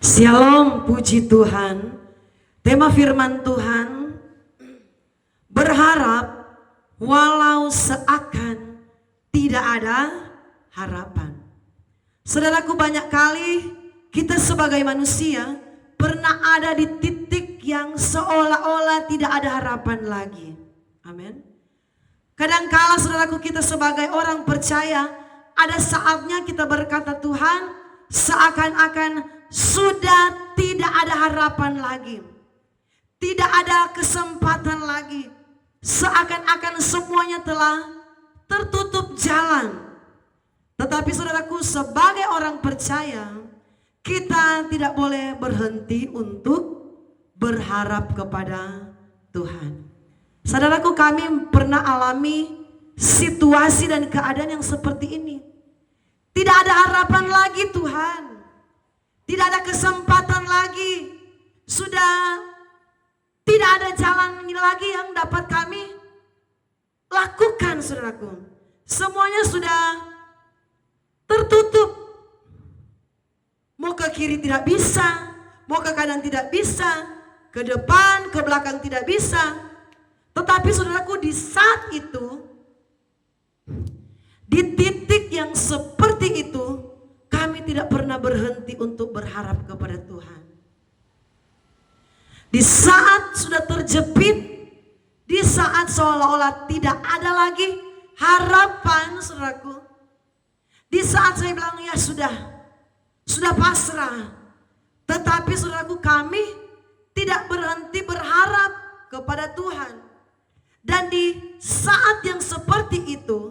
Shalom, puji Tuhan. Tema firman Tuhan, berharap walau seakan tidak ada harapan. Saudaraku, banyak kali kita sebagai manusia pernah ada di titik yang seolah-olah tidak ada harapan lagi. Amin. Kadangkala saudaraku, kita sebagai orang percaya ada saatnya kita berkata, Tuhan, seakan-akan sudah tidak ada harapan lagi, tidak ada kesempatan lagi, seakan-akan semuanya telah tertutup jalan. Tetapi saudaraku, sebagai orang percaya, kita tidak boleh berhenti untuk berharap kepada Tuhan. Saudaraku, kami pernah alami situasi dan keadaan yang seperti ini. Tidak ada harapan lagi, Tuhan. Tidak ada kesempatan lagi. Sudah tidak ada jalan lagi yang dapat kami lakukan, saudaraku. Semuanya sudah tertutup. Mau ke kiri tidak bisa, mau ke kanan tidak bisa, ke depan, ke belakang tidak bisa. Tetapi saudaraku, di saat itu, di titik yang seperti itu, kami tidak pernah berhenti untuk berharap kepada Tuhan. Di saat sudah terjepit, di saat seolah-olah tidak ada lagi harapan, saudaraku. Di saat saya bilang, ya sudah pasrah. Tetapi saudaraku, kami tidak berhenti berharap kepada Tuhan. Dan di saat yang seperti itu,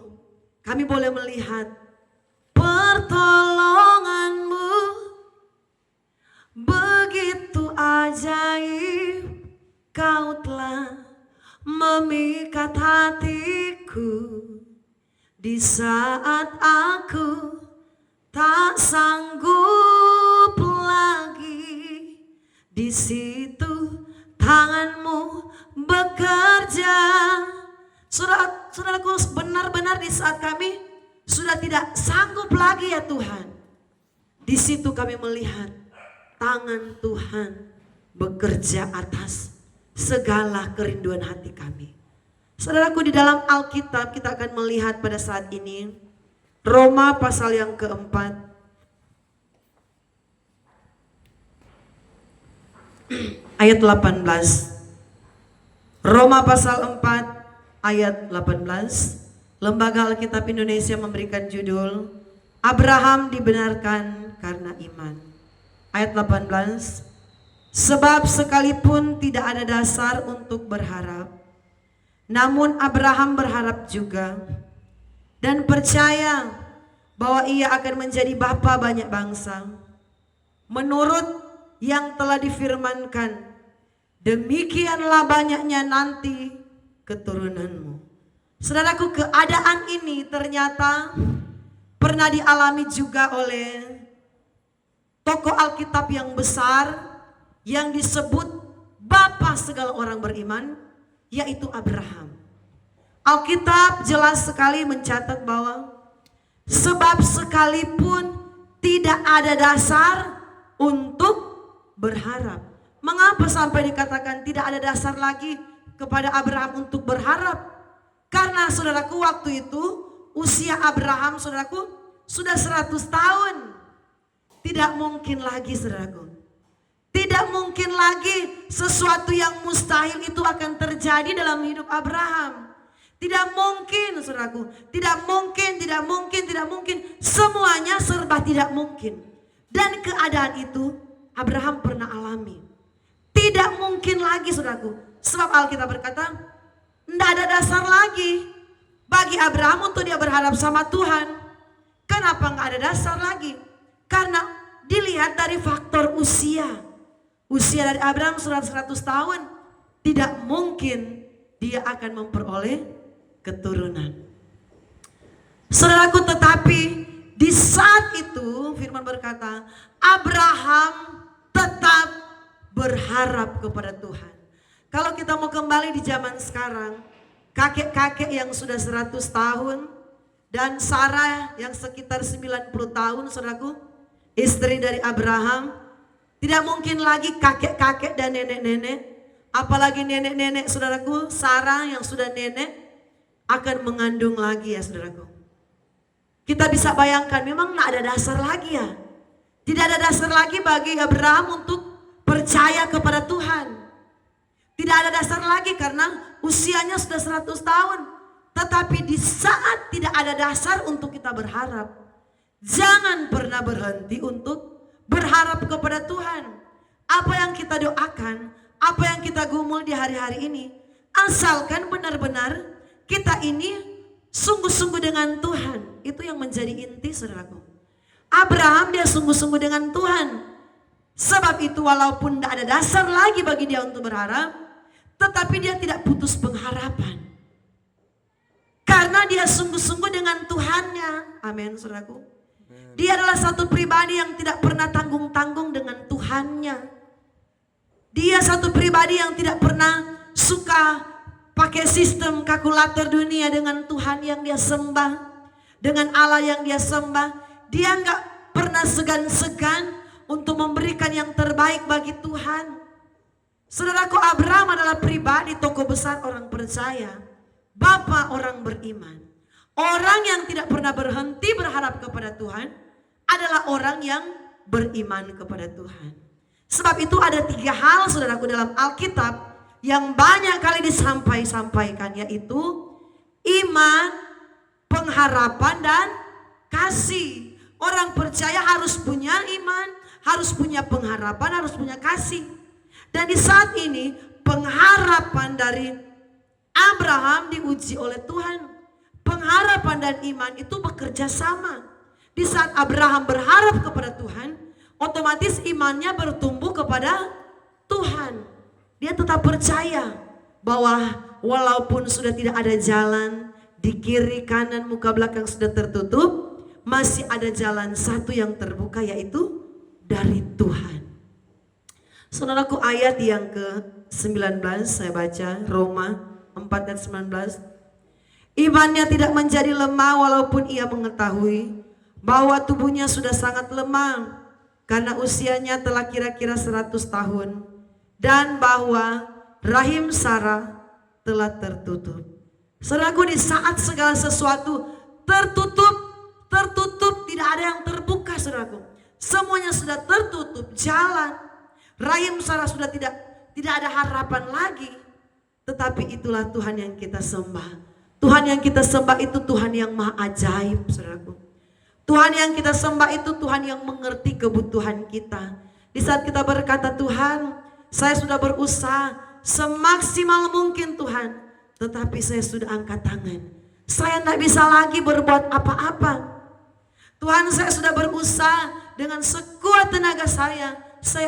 kami boleh melihat pertolonganmu begitu ajaib. Kau telah memikat hatiku di saat aku tak sanggup lagi. Di situ tanganmu bekerja. Saudaraku, benar-benar di saat kami sudah tidak sanggup lagi, ya Tuhan, di situ kami melihat tangan Tuhan bekerja atas segala kerinduan hati kami. Saudaraku, di dalam Alkitab kita akan melihat pada saat ini Roma pasal yang keempat, ayat 18. Roma pasal 4 ayat 18. Lembaga Alkitab Indonesia memberikan judul Abraham dibenarkan karena iman. Ayat 18. Sebab sekalipun tidak ada dasar untuk berharap, namun Abraham berharap juga dan percaya bahwa ia akan menjadi bapa banyak bangsa, menurut yang telah difirmankan, demikianlah banyaknya nanti keturunanmu. Saudaraku, keadaan ini ternyata pernah dialami juga oleh tokoh Alkitab yang besar yang disebut bapa segala orang beriman, yaitu Abraham. Alkitab jelas sekali mencatat bahwa sebab sekalipun tidak ada dasar untuk berharap. Mengapa sampai dikatakan tidak ada dasar lagi kepada Abraham untuk berharap? Karena saudaraku, waktu itu usia Abraham, saudaraku, sudah 100 tahun. Tidak mungkin lagi, saudaraku. Tidak mungkin lagi sesuatu yang mustahil itu akan terjadi dalam hidup Abraham. Tidak mungkin, saudaraku. Tidak mungkin. Semuanya serba tidak mungkin. Dan keadaan itu Abraham pernah alami. Tidak mungkin lagi, saudaraku. Sebab Alkitab berkata, tidak ada dasar lagi bagi Abraham untuk dia berharap sama Tuhan. Kenapa nggak ada dasar lagi? Karena dilihat dari faktor usia. Usia dari Abraham sudah 100 tahun. Tidak mungkin dia akan memperoleh keturunan. Saudaraku, tetapi di saat itu firman berkata, Abraham tetap berharap kepada Tuhan. Kalau kita mau kembali di zaman sekarang, kakek-kakek yang sudah 100 tahun dan Sarah yang sekitar 90 tahun, saudaraku, istri dari Abraham, Tidak mungkin lagi kakek-kakek dan nenek-nenek, apalagi nenek-nenek saudaraku, Sarah yang sudah nenek akan mengandung lagi ya saudaraku. Kita bisa bayangkan memang tidak ada dasar lagi ya. Tidak ada dasar lagi bagi Abraham untuk percaya kepada Tuhan. Tidak ada dasar lagi karena usianya sudah 100 tahun. Tetapi di saat tidak ada dasar untuk kita berharap, jangan pernah berhenti untuk berharap kepada Tuhan. Apa yang kita doakan, apa yang kita gumul di hari-hari ini, asalkan benar-benar kita ini sungguh-sungguh dengan Tuhan. Itu yang menjadi inti saudaraku. Abraham dia sungguh-sungguh dengan Tuhan. Sebab itu walaupun tidak ada dasar lagi bagi dia untuk berharap, tetapi dia tidak putus pengharapan. Karena dia sungguh-sungguh dengan Tuhannya. Amin saudaraku. Dia adalah satu pribadi yang tidak pernah tanggung-tanggung dengan Tuhannya. Dia satu pribadi yang tidak pernah suka pakai sistem kalkulator dunia dengan Tuhan yang dia sembah. Dengan Allah yang dia sembah. Dia nggak pernah segan-segan untuk memberikan yang terbaik bagi Tuhan. Saudaraku, Abraham adalah pribadi tokoh besar orang percaya. Bapa orang beriman. Orang yang tidak pernah berhenti berharap kepada Tuhan adalah orang yang beriman kepada Tuhan. Sebab itu ada 3 hal saudaraku dalam Alkitab yang banyak kali disampaikan, yaitu iman, pengharapan, dan kasih. Orang percaya harus punya iman, harus punya pengharapan, harus punya kasih. Dan di saat ini pengharapan dari Abraham diuji oleh Tuhan. Pengharapan dan iman itu bekerja sama. Di saat Abraham berharap kepada Tuhan, otomatis imannya bertumbuh kepada Tuhan. Dia tetap percaya bahwa walaupun sudah tidak ada jalan, di kiri kanan muka belakang sudah tertutup, masih ada jalan satu yang terbuka, yaitu dari Tuhan. Saudaraku, ayat yang ke-19 saya baca, Roma 4 dan 19. Imannya tidak menjadi lemah walaupun ia mengetahui bahwa tubuhnya sudah sangat lemah karena usianya telah kira-kira 100 tahun dan bahwa rahim Sarah telah tertutup. Saudaraku, di saat segala sesuatu tertutup, tidak ada yang terbuka saudaraku. Semuanya sudah tertutup, jalan. Rahim Sarah sudah tidak ada harapan lagi. Tetapi itulah Tuhan yang kita sembah. Tuhan yang kita sembah itu Tuhan yang maha ajaib saudaraku. Tuhan yang kita sembah itu Tuhan yang mengerti kebutuhan kita. Di saat kita berkata, Tuhan, saya sudah berusaha semaksimal mungkin Tuhan, tetapi saya sudah angkat tangan. Saya tidak bisa lagi berbuat apa-apa. Tuhan, saya sudah berusaha dengan sekuat tenaga saya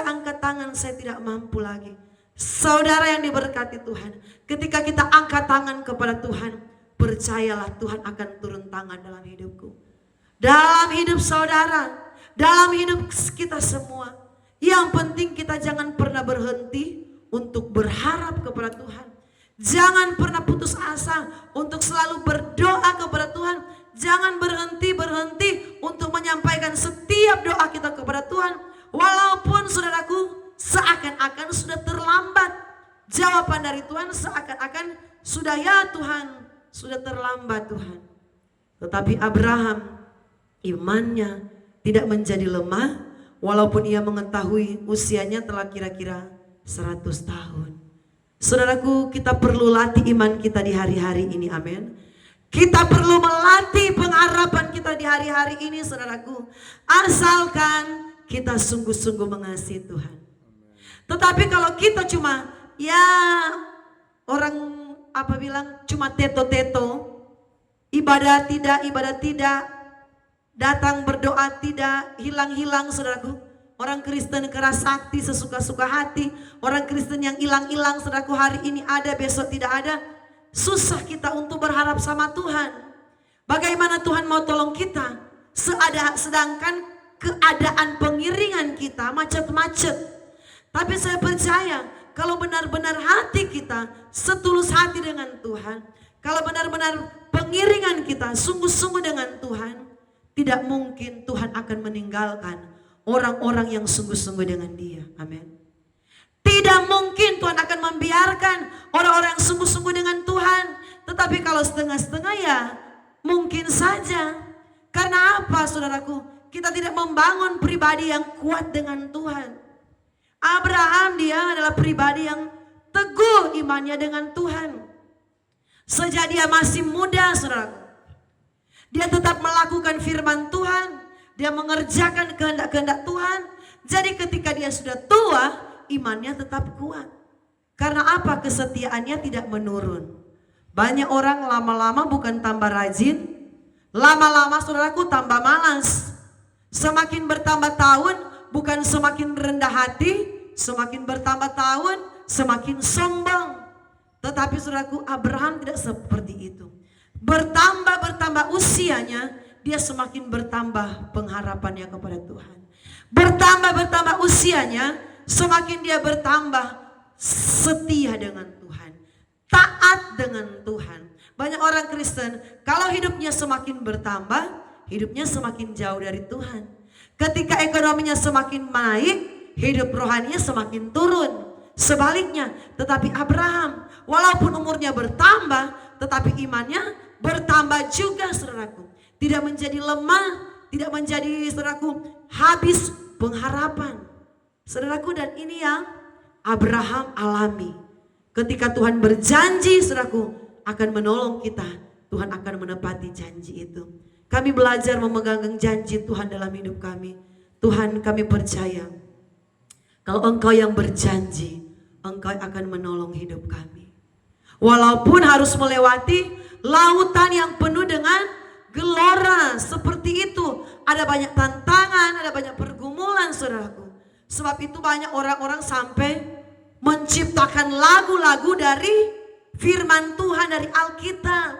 angkat tangan, saya tidak mampu lagi. Saudara yang diberkati Tuhan, ketika kita angkat tangan kepada Tuhan, percayalah Tuhan akan turun tangan dalam hidupku, dalam hidup saudara, dalam hidup kita semua. Yang penting kita jangan pernah berhenti untuk berharap kepada Tuhan. Jangan pernah putus asa untuk selalu berdoa kepada Tuhan. Jangan berhenti untuk menyampaikan setiap doa kita kepada Tuhan. Walaupun saudaraku seakan-akan sudah terlambat. Jawaban dari Tuhan seakan-akan sudah, ya Tuhan, sudah terlambat Tuhan. Tetapi Abraham imannya tidak menjadi lemah walaupun ia mengetahui usianya telah kira-kira 100 tahun. Saudaraku, kita perlu latih iman kita di hari-hari ini, amin. Kita perlu melatih pengharapan kita di hari-hari ini, saudaraku. Asalkan kita sungguh-sungguh mengasihi Tuhan. Tetapi kalau kita cuma, ya orang apa bilang, cuma teto-teto, ibadah tidak, datang berdoa tidak, hilang-hilang saudaraku. Orang Kristen keras sakti sesuka-suka hati. Orang Kristen yang hilang-hilang saudaraku, hari ini ada, besok tidak ada. Susah kita untuk berharap sama Tuhan. Bagaimana Tuhan mau tolong kita? Sedangkan keadaan pengiringan kita macet-macet. Tapi saya percaya kalau benar-benar hati kita setulus hati dengan Tuhan, kalau benar-benar pengiringan kita sungguh-sungguh dengan Tuhan, tidak mungkin Tuhan akan meninggalkan orang-orang yang sungguh-sungguh dengan Dia. Amin. Tidak mungkin Tuhan akan membiarkan orang-orang yang sungguh-sungguh dengan Tuhan. Tetapi kalau setengah-setengah ya mungkin saja. Karena apa saudaraku? Kita tidak membangun pribadi yang kuat dengan Tuhan. Abraham dia adalah pribadi yang teguh imannya dengan Tuhan. Sejak dia masih muda saudaraku, dia tetap melakukan firman Tuhan. Dia mengerjakan kehendak-kehendak Tuhan. Jadi ketika dia sudah tua, imannya tetap kuat. Karena apa? Kesetiaannya tidak menurun. Banyak orang lama-lama bukan tambah rajin, lama-lama saudaraku tambah malas. Semakin bertambah tahun bukan semakin rendah hati, semakin bertambah tahun semakin sombong. Tetapi saudaraku, Abraham tidak seperti itu. Bertambah usianya, dia semakin bertambah pengharapannya kepada Tuhan. Bertambah usianya, semakin dia bertambah setia dengan Tuhan, taat dengan Tuhan. Banyak orang Kristen kalau hidupnya semakin bertambah, hidupnya semakin jauh dari Tuhan. Ketika ekonominya semakin naik, hidup rohaninya semakin turun. Sebaliknya, tetapi Abraham walaupun umurnya bertambah, tetapi imannya bertambah juga saudaraku. Tidak menjadi lemah, tidak menjadi saudaraku habis pengharapan. Saudaraku, dan ini yang Abraham alami. Ketika Tuhan berjanji saudaraku akan menolong kita, Tuhan akan menepati janji itu. Kami belajar memegang janji Tuhan dalam hidup kami. Tuhan, kami percaya kalau Engkau yang berjanji, Engkau akan menolong hidup kami. Walaupun harus melewati lautan yang penuh dengan gelora seperti itu. Ada banyak tantangan, ada banyak pergumulan saudaraku. Sebab itu banyak orang-orang sampai menciptakan lagu-lagu dari firman Tuhan, dari Alkitab.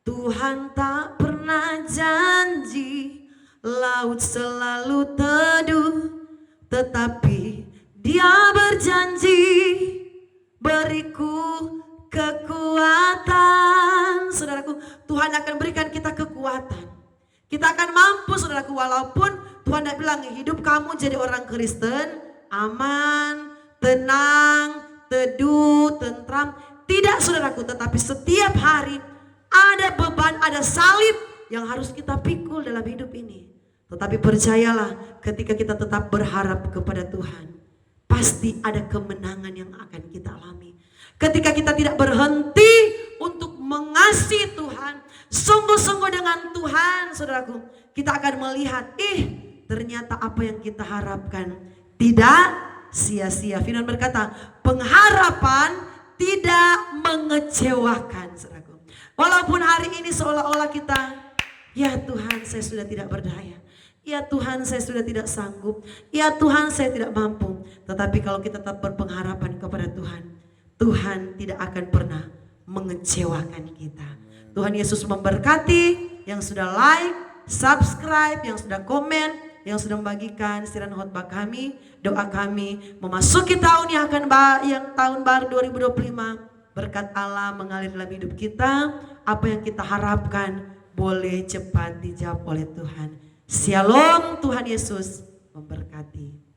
Tuhan tak pernah janji laut selalu teduh, tetapi Dia berjanji beriku kekuatan. Saudaraku, Tuhan akan berikan kita kekuatan. Kita akan mampu saudaraku, walaupun Tuhan tidak bilang hidup kamu jadi orang Kristen aman, tenang, teduh, tentram. Tidak saudaraku, tetapi setiap hari ada beban, ada salib yang harus kita pikul dalam hidup ini. Tetapi percayalah, ketika kita tetap berharap kepada Tuhan, pasti ada kemenangan yang akan kita alami. Ketika kita tidak berhenti untuk mengasihi Tuhan, sungguh-sungguh dengan Tuhan, saudaraku, kita akan melihat, ternyata apa yang kita harapkan tidak sia-sia. Firman berkata, pengharapan tidak mengecewakan, saudaraku. Walaupun hari ini seolah-olah kita, ya Tuhan, saya sudah tidak berdaya. Ya Tuhan, saya sudah tidak sanggup. Ya Tuhan, saya tidak mampu. Tetapi kalau kita tetap berpengharapan kepada Tuhan, Tuhan tidak akan pernah mengecewakan kita. Tuhan Yesus memberkati yang sudah like, subscribe, yang sudah komen, yang sudah membagikan siaran khotbah kami. Doa kami memasuki tahun yang tahun baru 2025. Berkat Allah mengalir dalam hidup kita. Apa yang kita harapkan boleh cepat dijawab oleh Tuhan. Shalom, Tuhan Yesus memberkati.